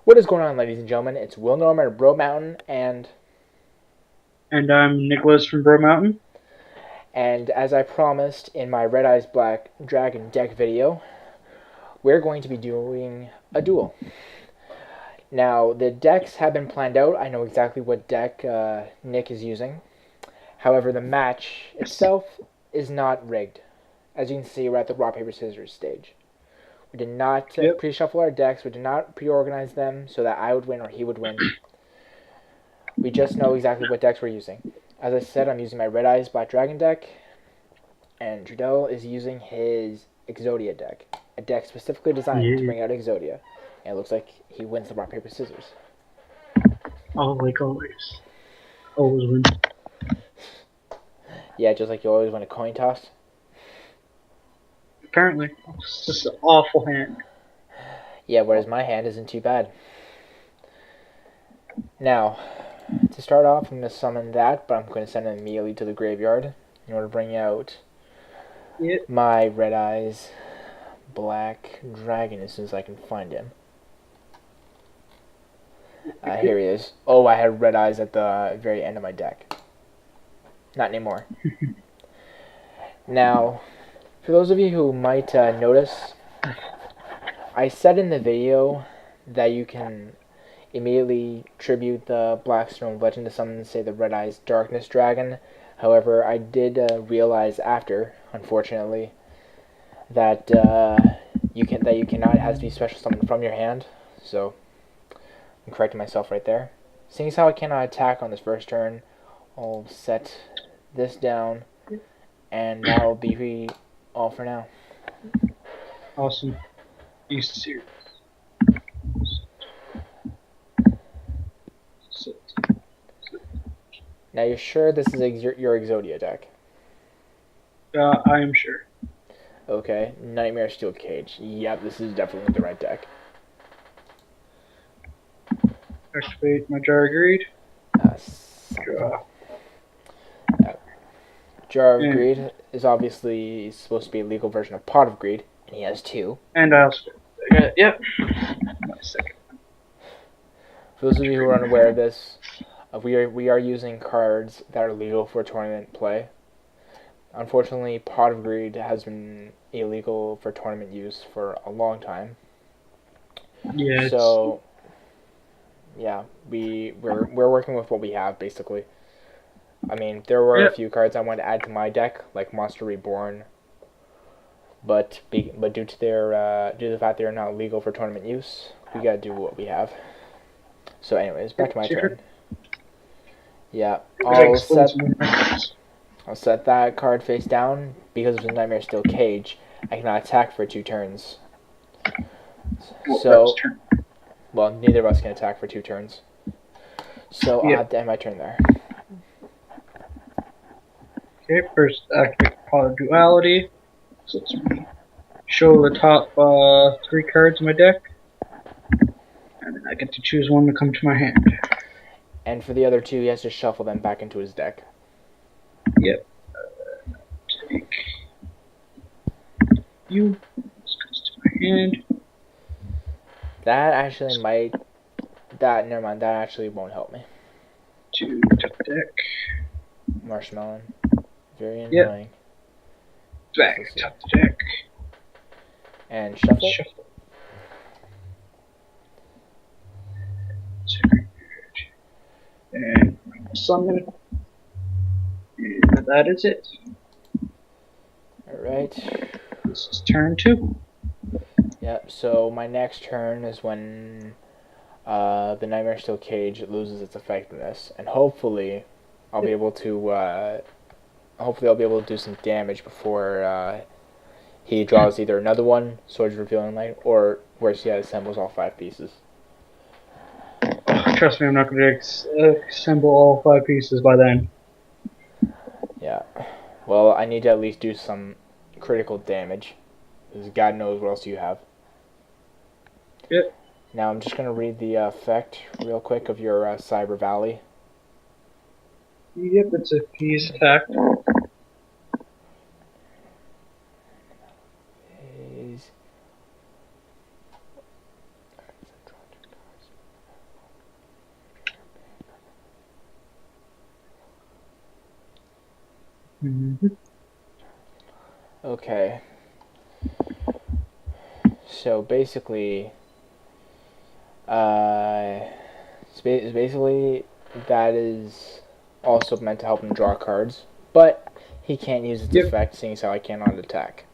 What is going on, ladies and gentlemen? It's Will Norman of Bro Mountain, And I'm Nicholas from Bro Mountain. and as I promised in my Red Eyes Black Dragon deck video, we're going to be doing a duel. Now, the decks have been planned out. I know exactly what deck Nick is using. However, the match itself is not rigged. As you can see, we're at the rock, paper, scissors stage. We did not Yep. pre-shuffle our decks. We did not pre-organize them so that I would win or he would win. We just know exactly what decks we're using. As I said, I'm using my Red Eyes Black Dragon deck, and Trudell is using his Exodia deck, a deck specifically designed to Yeah. bring out Exodia. And it looks like he wins the rock, paper, scissors. Oh, like always. Always win. Yeah, just like you always win a coin toss. Apparently. It's just an awful hand. Yeah, whereas my hand isn't too bad. Now, to start off, I'm going to summon that, but I'm going to send it immediately to the graveyard in order to bring out Yep. my Red Eyes Black Dragon as soon as I can find him. Here he is. Oh, I had Red Eyes at the very end of my deck. Not anymore. Now, for those of you who might notice, I said in the video that you can immediately tribute the Blackstone Legend to summon, say, the Red Eyes Darkness Dragon. However, I did realize after, unfortunately, that you cannot. It has to be special summoned from your hand. So I'm correcting myself right there. Seeing as how I cannot attack on this first turn, I'll set this down, and that'll be all for now. Awesome. You serious? Now you're sure this is your Exodia deck? I am sure. Okay, Nightmare Steel Cage. Yep, this is definitely the right deck. Activate my Jar of Greed. Draw. Jar of And, Greed is obviously supposed to be a legal version of Pot of Greed, and he has two. and I also. Yep. My second. For those of you who are unaware of this, we are using cards that are legal for tournament play. Unfortunately, Pot of Greed has been illegal for tournament use for a long time. Yeah, So, yeah, we're working with what we have basically. I mean, there were a Yep. few cards I wanted to add to my deck, like Monster Reborn, but due to due to the fact they are not legal for tournament use, we gotta do what we have. So, anyways, back to my turn. Yeah, I'll set that card face down because of the Nightmare Steel Cage. I cannot attack for 2 turns. So, well, neither of us can attack for 2 turns. So I'll have to end my turn there. Okay, first activate Pot of Duality. So let's show the top 3 cards in my deck. And then I get to choose one to come to my hand. And for the other 2, he has to shuffle them back into his deck. Yep. Take you. This goes to my hand. That actually might... never mind, that actually won't help me. To top deck. Marshmallow. Very Yep. annoying. Back top the deck. And shuffle. And summon. And that is it. Alright. This is turn 2. Yep, so my next turn is when the Nightmare Steel Cage loses its effectiveness. And hopefully I'll be able to do some damage before he draws either another one, Swords Revealing Light, or worse yet, assembles all 5 pieces. Trust me, I'm not going to assemble all 5 pieces by then. Yeah. Well, I need to at least do some critical damage, because God knows what else you have. Yep. Now I'm just going to read the effect real quick of your Cyber Valley. Yep, it's a piece attack. Mm-hmm. Okay. So basically, uh, basically that is also meant to help him draw cards, but he can't use its Yep. effect, seeing as how I cannot attack.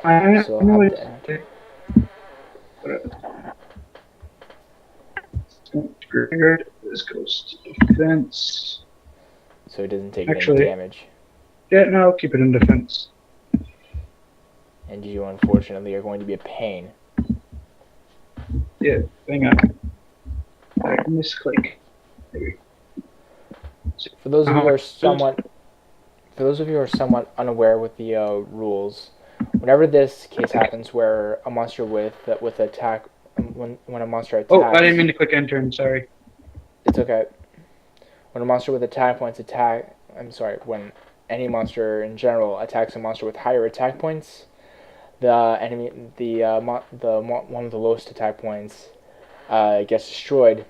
I So I'll know have it's to end. graveyard. This goes to defense. So he doesn't take any Actually, damage. yeah, no, I'll keep it in defense. And you, unfortunately, are going to be a pain. Yeah, hang on. I misclick. Maybe. For those of you How who are much is it? somewhat, for those of you who are somewhat unaware with the rules, whenever this case happens, where a monster with attack, when a monster Oh, I didn't attacks, mean to click enter. I'm sorry. it's okay. When a monster with attack points attack, I'm sorry, when any monster in general attacks a monster with higher attack points, the enemy, one with the lowest attack points, gets destroyed,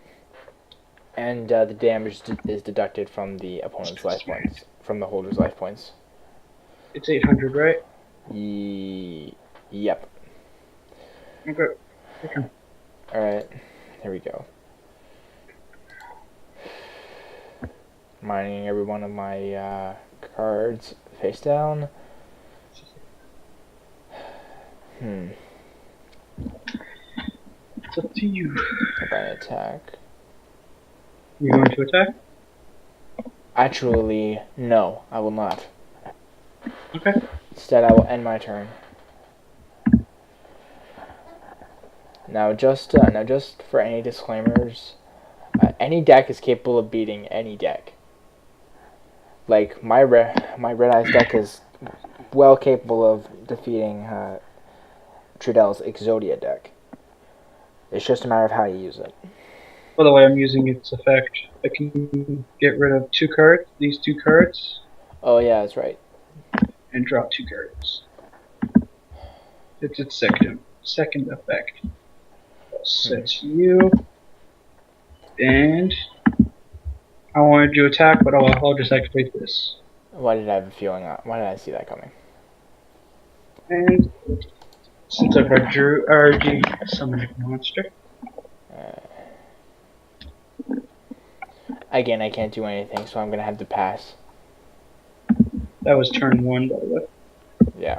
and the damage is deducted from the opponent's life points, from the holder's life points. It's 800, right? Yep. Okay. Okay. All right. Here we go. Mining every one of my cards face down. It's up to you. If I attack. You going to attack? Actually, no, I will not. Okay. Instead, I will end my turn. Now, just for any disclaimers, any deck is capable of beating any deck. Like my red eyes deck is well capable of defeating Trudell's Exodia deck. It's just a matter of how you use it. By the way, I'm using its effect. I can get rid of 2 cards, these 2 cards, Oh yeah, that's right. and draw 2 cards. It's its second effect. I'll set you, and I wanted to attack, but I'll just activate this. Why did I have a feeling? Why did I see that coming? And since I've already summoned a monster, Again, I can't do anything, so I'm gonna have to pass. that was turn 1, by the way. Yeah.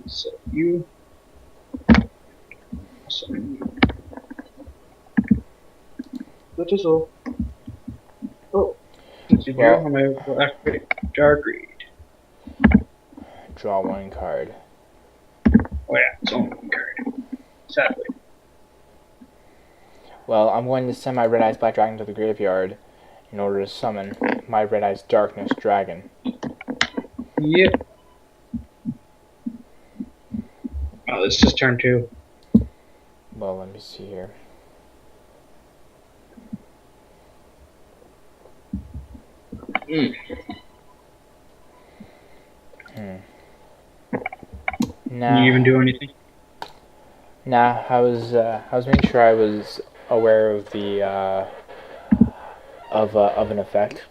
Set you. Summon you. That is all. Oh, since you drew, Well, I'm able to activate Jar Greed. draw one card. Oh yeah, it's only 1 card. Sadly. Well, I'm going to send my Red Eyes Black Dragon to the graveyard in order to summon my Red Eyes Darkness Dragon. Yep. Oh, this is turn 2. Well, let me see here. Can you even do anything? Nah, I was making sure I was aware of the of an effect.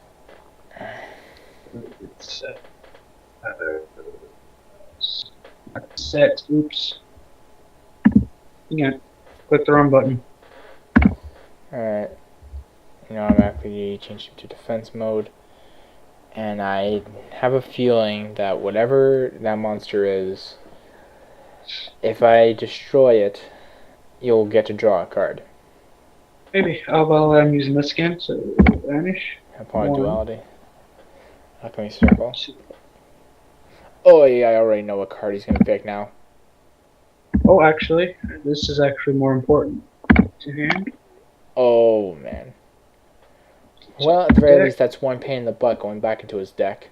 It's set. Oops. Yeah. Click the wrong button. Alright. You know, I'm actually changing to defense mode. And I have a feeling that whatever that monster is, if I destroy it, you'll get to draw a card. Maybe. Oh, well, I'm using this again, so vanish. Upon 1, duality. Alchemy Circle. 2. Oh yeah, I already know what card he's gonna pick now. Oh, actually, this is actually more important. To hand. Oh man. Well, at the very least, that's one pain in the butt going back into his deck.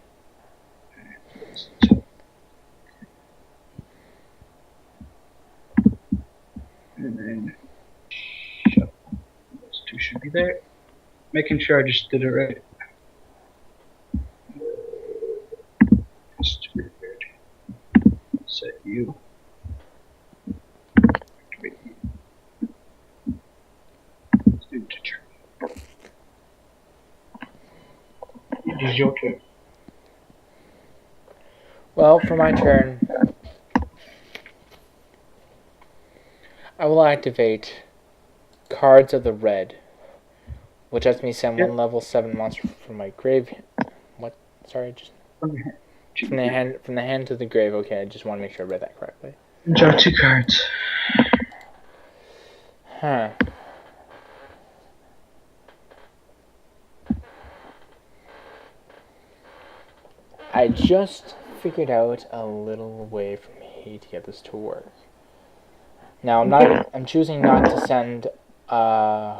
And then shuffle. Those 2 should be there. Making sure I just did it right. Just weird. Set you. Activate you. Let's do it to turn. is your turn. Well, for my turn, I will activate Cards of the Red, which lets me send one level 7 monster from my grave. What? Sorry, just from the hand to the grave. Okay, I just want to make sure I read that correctly. Draw 2 cards. Huh. I just figured out a little way for me to get this to work. Now I'm choosing not to send a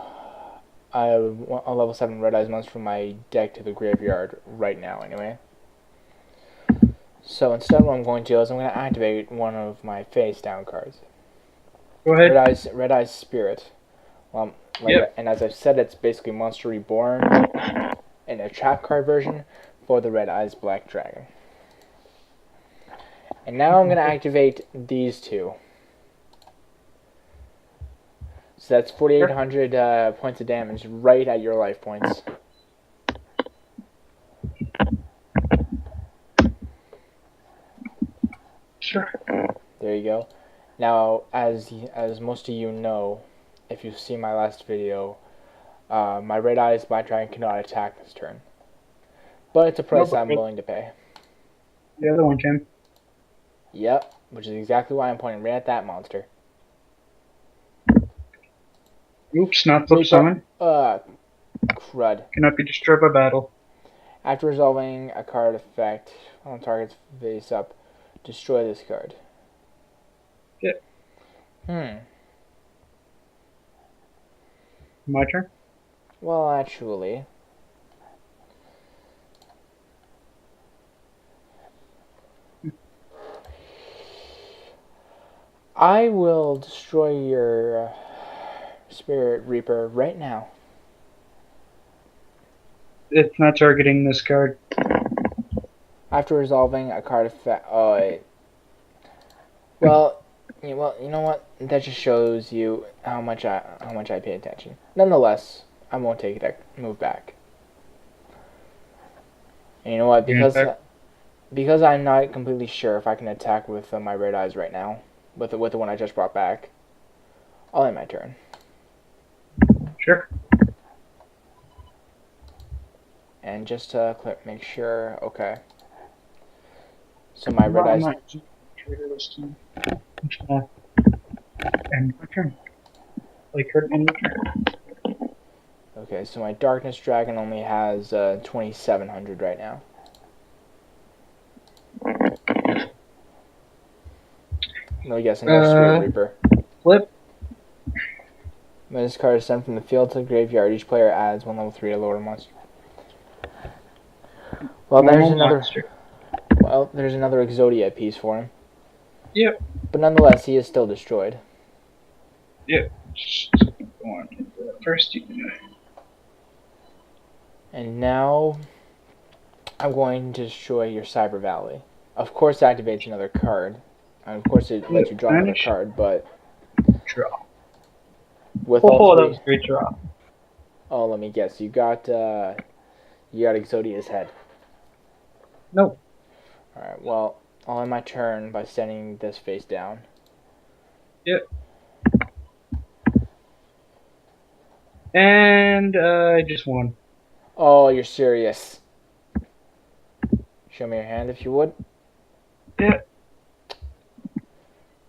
level 7 Red Eyes monster from my deck to the graveyard right now. Anyway. So instead, what I'm going to do is I'm going to activate one of my face down cards. Go ahead. Red Eyes Spirit. And as I've said, it's basically Monster Reborn in a trap card version for the Red Eyes Black Dragon. And now I'm going to activate these two. So that's 4,800 points of damage right at your life points. Sure. There you go. Now, as most of you know, if you've seen my last video, my Red Eyes Black Dragon cannot attack this turn. But it's a price I'm willing to pay. The other one can. Yep, which is exactly why I'm pointing right at that monster. Oops, not flip summon. Crud. Cannot be destroyed by battle. After resolving a card effect on target's face up, destroy this card. Yep. My turn? Well, actually... I will destroy your Spirit Reaper right now. It's not targeting this card. After resolving a card effect... Oh, wait. Well, you know what? That just shows you how much I pay attention. Nonetheless, I won't take that move back. And you know what? Because I'm not completely sure if I can attack with my Red Eyes right now, with the one I just brought back, I'll end my turn. Sure. And just to make sure, okay. So my Red Eyes... And my turn. Like her and my turn. Okay, so my Darkness Dragon only has 2,700 right now. No, yes, another Spirit Reaper. Flip. When this card is sent from the field to the graveyard, each player adds 1 level 3 to lower monster. Well, there's another. Well, there's another Exodia piece for him. Yep. But nonetheless, he is still destroyed. Yep. First, and now, I'm going to destroy your Cyber Valley. Of course, it activates another card. And of course, it lets you draw another card, but... Draw. With all three... that was a great draw. Oh, let me guess. You got Exodia's head. Nope. Alright, well, I'll end my turn by sending this face down. Yep. And I just won. Oh, you're serious. Show me your hand if you would. Yeah.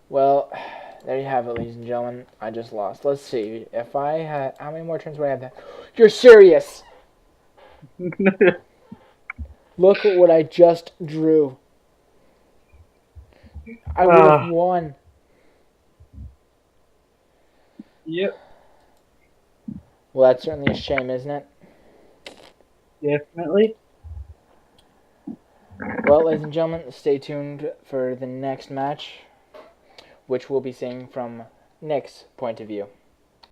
Well, there you have it, ladies and gentlemen. I just lost. Let's see. If I had... How many more turns would I have? You're serious! Look at what I just drew. I would have won. Yep. Well, that's certainly a shame, isn't it? Definitely. Well, ladies and gentlemen, stay tuned for the next match, which we'll be seeing from Nick's point of view.